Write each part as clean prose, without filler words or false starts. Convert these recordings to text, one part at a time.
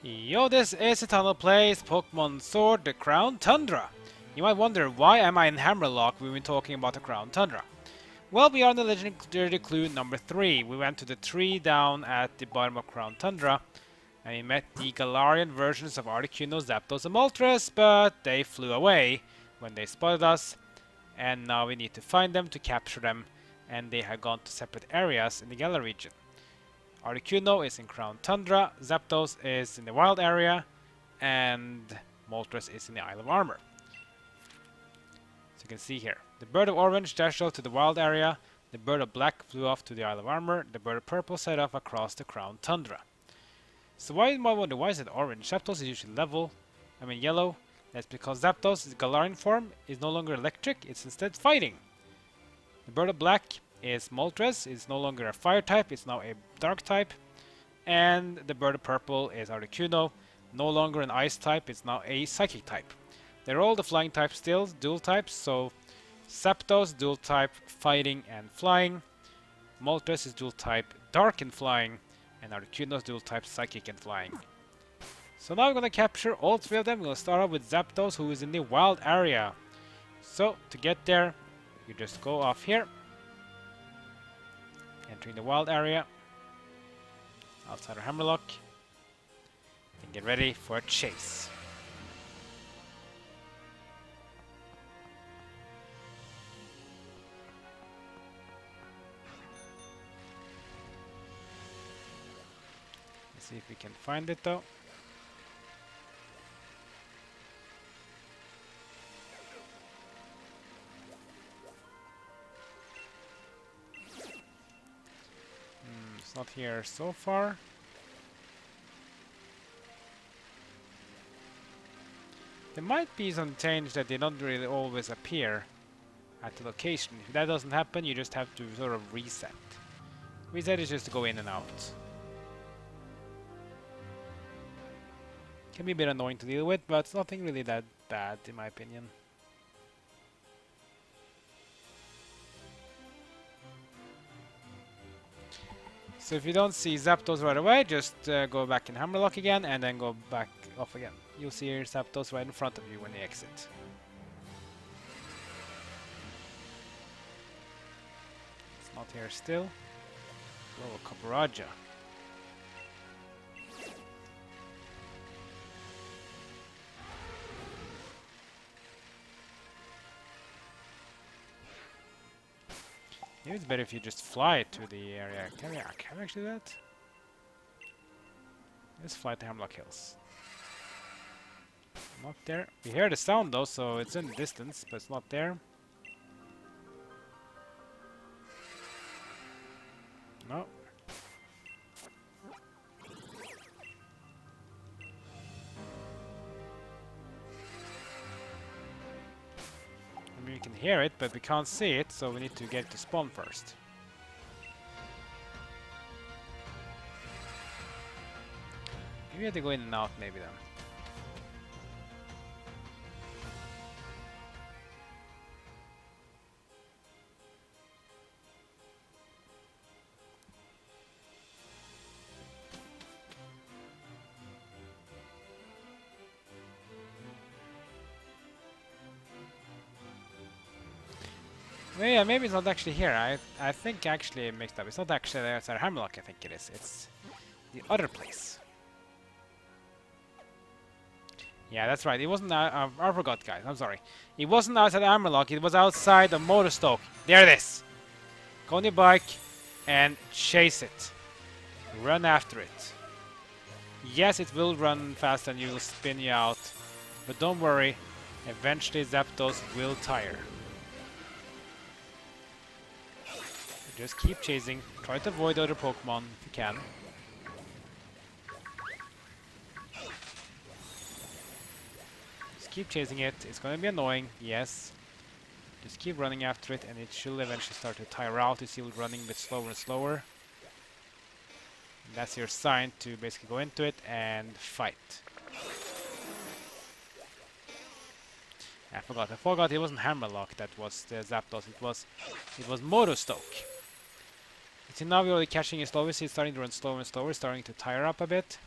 Yo, this is Eternal Plays Pokemon Sword, the Crown Tundra. You might wonder, why am I in Hammerlock when we're talking about the Crown Tundra? Well, we are on the legendary clue number 3. We went to the tree down at the bottom of Crown Tundra, and we met the Galarian versions of Articuno, Zapdos, and Moltres, but they flew away when they spotted us, and now we need to find them to capture them, and they have gone to separate areas in the Galar region. Articuno is in Crown Tundra, Zapdos is in the wild area, and Moltres is in the Isle of Armor. So you can see here, the bird of orange dashed off to the wild area, the bird of black flew off to the Isle of Armor, the bird of purple set off across the Crown Tundra. So why you might wonder, why is it orange? Zapdos is usually yellow. That's because Zapdos' Galarian form is no longer electric, it's instead fighting. The bird of black is Moltres, it's no longer a fire type, it's now a dark type. And the bird of purple is Articuno, no longer an ice type, it's now a psychic type. They're all the flying types still, dual types, so Zapdos dual type fighting and flying, Moltres is dual type dark and flying, and Articuno is dual type psychic and flying. So now we're gonna capture all three of them. We're gonna start off with Zapdos, who is in the wild area. So to get there, you just go off here, entering the wild area outside of Hammerlock, and get ready for a chase. Let's see if we can find it though. It's not here so far. There might be some change that they don't really always appear at the location. If that doesn't happen, you just have to sort of reset. Reset is just to go in and out. Can be a bit annoying to deal with, but it's nothing really that bad in my opinion. So if you don't see Zapdos right away, just go back in Hammerlock again and then go back off again. You'll see your Zapdos right in front of you when you exit. It's not here still. Oh, Copperajah. Maybe it's better if you just fly to the area. Can we actually do that? Let's fly to Hamlock Hills. Not there. We hear the sound though, so it's in the distance, but it's not there. No. I mean, we can hear it, but we can't see it, so we need to get it to spawn first. Maybe we have to go in and out, maybe then. Yeah, maybe it's not actually here. I think actually I mixed up. It's not actually outside Hammerlock, I think it is. It's the other place. Yeah, that's right. It wasn't. I forgot, guys. I'm sorry. It wasn't outside Hammerlock. It was outside of Motostoke. There it is. Go on your bike and chase it. Run after it. Yes, it will run fast and you will spin you out. But don't worry. Eventually Zapdos will tire. Just keep chasing. Try to avoid other Pokemon if you can. Just keep chasing it. It's going to be annoying, yes. Just keep running after it and it should eventually start to tire out. You see it running a bit slower and slower. And that's your sign to basically go into it and fight. I forgot it wasn't Hammerlock that was the Zapdos. It was Motostoke. See, now we're already catching it slowly, so it's starting to run slower and slower, starting to tire up a bit.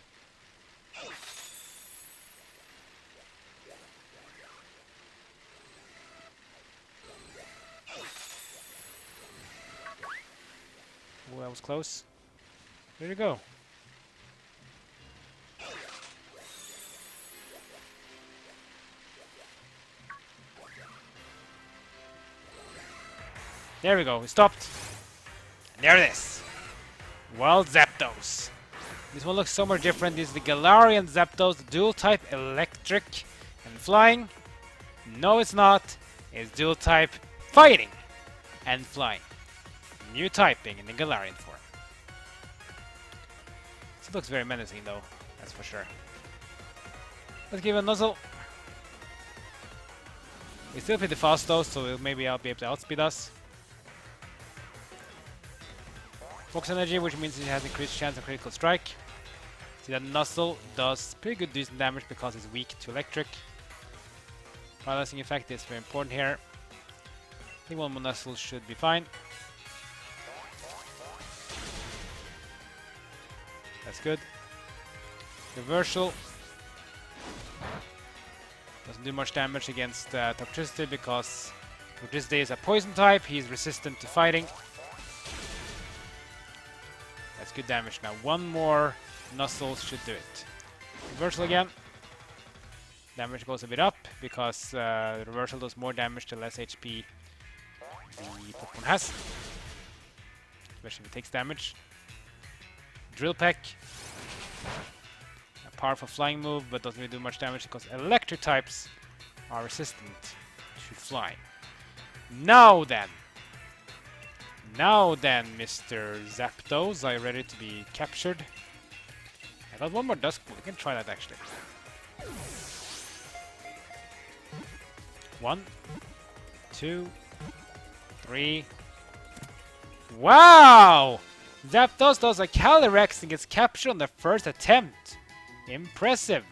Oh, that was close. Where'd it go? There we go, we stopped. And there it is. Wild Zapdos. This one looks so much different. This is the Galarian Zapdos, dual type electric and flying. No, it's not. It's dual type fighting and flying. New typing in the Galarian form. This looks very menacing though, that's for sure. Let's give it a nuzzle. It's still pretty fast though, so maybe I'll be able to outspeed us. Focus energy, which means it has increased chance of critical strike. See that Nuzzle does pretty good decent damage because it's weak to electric. Paralyzing effect is very important here. I think one more Nuzzle should be fine. That's good. Reversal. Doesn't do much damage against Toxicity because Toxicity is a poison type. He's resistant to fighting. That's good damage now. One more Nuzzle should do it. Reversal again. Damage goes a bit up because Reversal does more damage the less HP the Pokemon has. Especially if it takes damage. Drill Peck. A powerful flying move, but doesn't really do much damage because electric types are resistant to flying. Now then, Mr. Zapdos, are you ready to be captured? I got one more Dusk Pool. We can try that actually. 1, 2, 3. Wow! Zapdos does a Calyrex and gets captured on the first attempt. Impressive.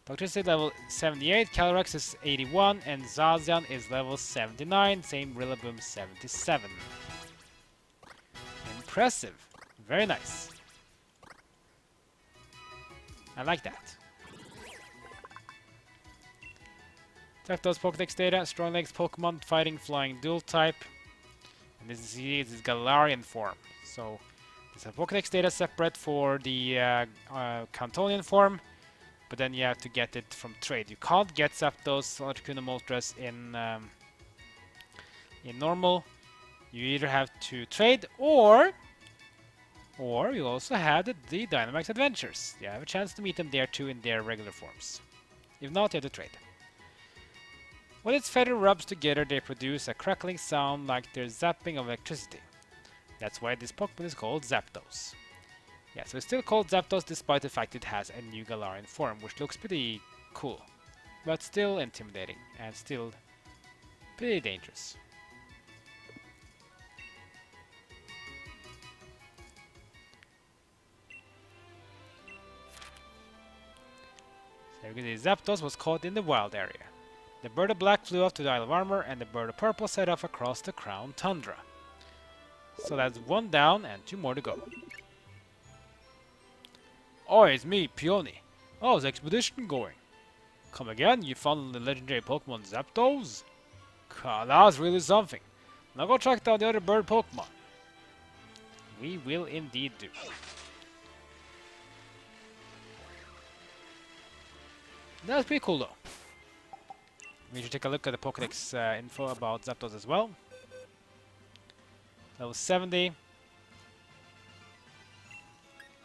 Toxicity level 78, Calyrex is 81, and Zacian is level 79, same Rillaboom 77. Impressive. Very nice. I like that. Zapdos Pokédex data, Strong Legs Pokemon, Fighting, Flying, Dual type. And this is Galarian form. So there's a Pokédex data separate for the Kantonian form, but then you have to get it from trade. You can't get Zapdos Articuno Moltres in normal. You either have to trade or you also have the Dynamax Adventures. You have a chance to meet them there too in their regular forms. If not, you have to trade. When its feather rubs together, they produce a crackling sound like they're zapping of electricity. That's why this Pokemon is called Zapdos. Yeah, so it's still called Zapdos despite the fact it has a new Galarian form, which looks pretty cool. But still intimidating, and still pretty dangerous. So you can see Zapdos was caught in the wild area. The bird of black flew off to the Isle of Armor, and the bird of purple set off across the Crown Tundra. So that's 1 down and 2 more to go. Oh, it's me, Peony. How's the expedition going? Come again? You found the legendary Pokemon Zapdos? That's really something. Now go track down the other bird Pokemon. We will indeed do. That's pretty cool though. We should take a look at the Pokédex info about Zapdos as well. Level 70.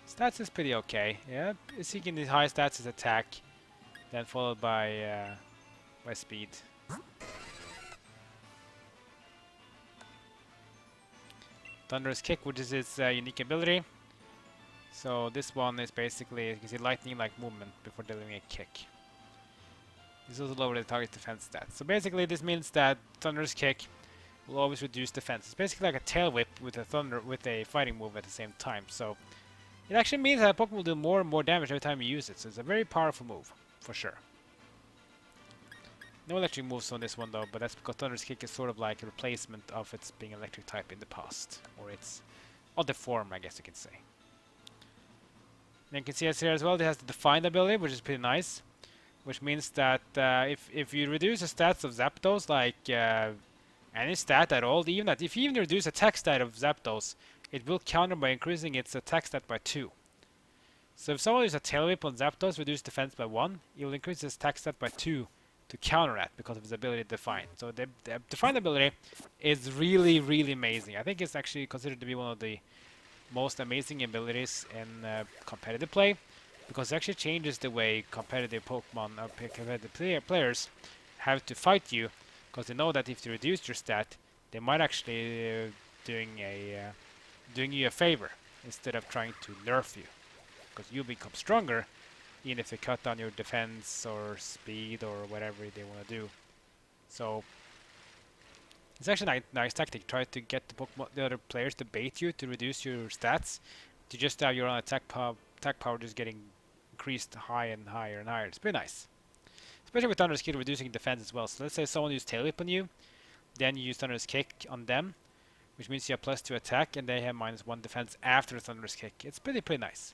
Stats is pretty okay. Yeah, seeking the high stats is attack, then followed by speed. Thunderous Kick, which is its unique ability. So this one is basically, you can see lightning-like movement before delivering a kick. This also lowers the target defense stats. So basically this means that Thunderous Kick will always reduce defense. It's basically like a tail whip with a fighting move at the same time. So it actually means that a Pokemon will do more and more damage every time you use it. So it's a very powerful move, for sure. No electric moves on this one though, but that's because Thunderous Kick is sort of like a replacement of its being electric type in the past. Or its other form, I guess you can say. And you can see us here as well, it has the Define ability, which is pretty nice. Which means that if you reduce the stats of Zapdos, like any stat at all, even that if you even reduce attack stat of Zapdos, it will counter by increasing its attack stat by 2. So if someone uses a Tail Whip on Zapdos, reduce defense by 1, it will increase its attack stat by 2 to counter that because of his ability to Define. So the Define ability is really, really amazing. I think it's actually considered to be one of the most amazing abilities in competitive play, because it actually changes the way competitive Pokemon or competitive players have to fight you, because they know that if they reduce your stat, they might actually doing you a favor instead of trying to nerf you, because you become stronger even if they cut down your defense or speed or whatever they want to do. So it's actually a nice tactic. Try to get the other players to bait you to reduce your stats, to just have your own attack power just getting increased high and higher and higher. It's pretty nice. Especially with Thunder's Kick reducing defense as well. So let's say someone uses Tail Whip on you, then you use Thunder's Kick on them, which means you have +2 attack and they have -1 defense after Thunder's Kick. It's pretty nice.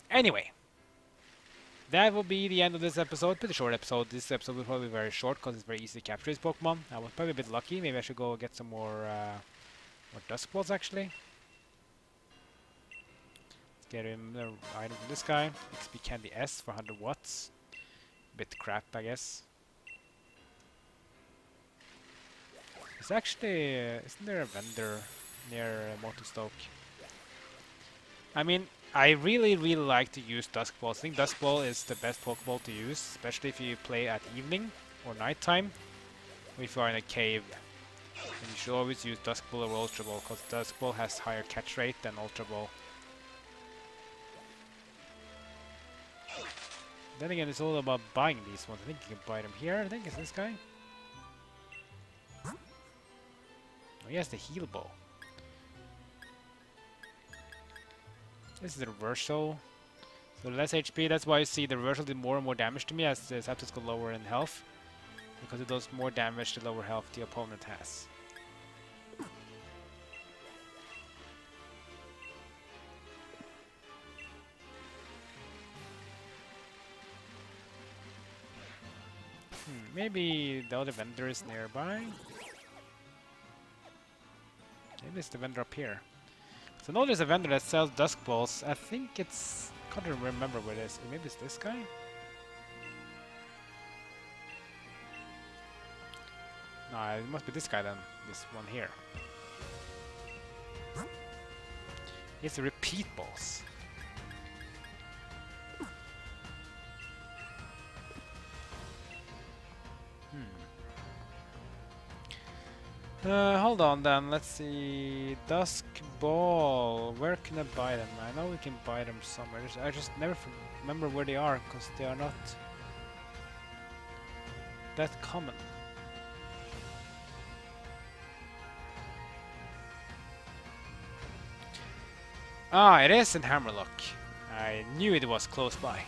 Anyway, that will be the end of this episode. Pretty short episode. This episode will probably be very short because it's very easy to capture this Pokemon. I was probably a bit lucky. Maybe I should go get some more Dusk Balls actually. Let's get him the item from this guy. XP Candy S for 100 watts. Bit crap, I guess. There's actually isn't there a vendor near Motostoke? I mean, I really like to use Dusk Balls. I think Dusk Ball is the best Pokeball to use, especially if you play at evening or nighttime, or if you are in a cave. And you should always use Dusk Ball or Ultra Ball, because Dusk Ball has higher catch rate than Ultra Ball. Then again, it's all about buying these ones. I think you can buy them here. I think it's this guy. Oh, he has the Heal Bow. This is the reversal. So less HP, that's why you see the reversal did more and more damage to me as the Zapdos got lower in health. Because it does more damage the lower health the opponent has. Maybe the other vendor is nearby. Maybe it's the vendor up here. So now there's a vendor that sells Dusk Balls. I think it's... can't remember where it is. Maybe it's this guy? No, it must be this guy then. This one here. It's the repeat balls. Hold on then, let's see. Dusk Ball. Where can I buy them? I know we can buy them somewhere. I just never remember where they are, because they are not that common. Ah, it is in Hammerlock. I knew it was close by.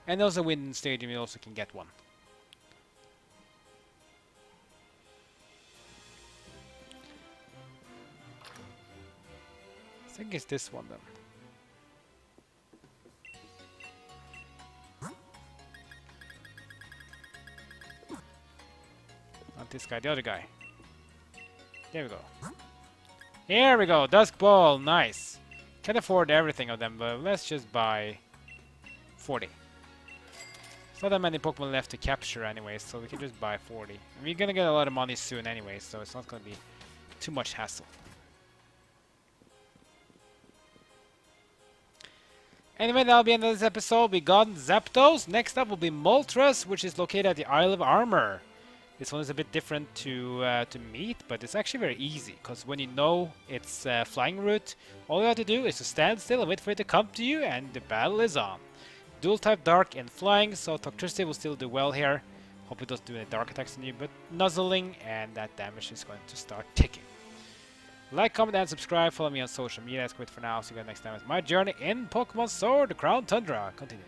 And also Wind Stadium, you also can get one. I think it's this one then. Not this guy, the other guy. There we go. Here we go, Dusk Ball, nice. Can't afford everything of them, but let's just buy 40. There's not that many Pokemon left to capture anyway, so we can just buy 40. And we're gonna get a lot of money soon anyway, so it's not gonna be too much hassle. Anyway, that'll be the end of this episode. We got Zapdos. Next up will be Moltres, which is located at the Isle of Armor. This one is a bit different to meet, but it's actually very easy, because when you know its flying route, all you have to do is to stand still and wait for it to come to you, and the battle is on. Dual type Dark and Flying, so Toxtricity will still do well here. Hope it doesn't do any Dark attacks on you, but Nuzzling, and that damage is going to start ticking. Like, comment, and subscribe. Follow me on social media. That's great for now. See you guys next time as my journey in Pokemon Sword, the Crown Tundra continues.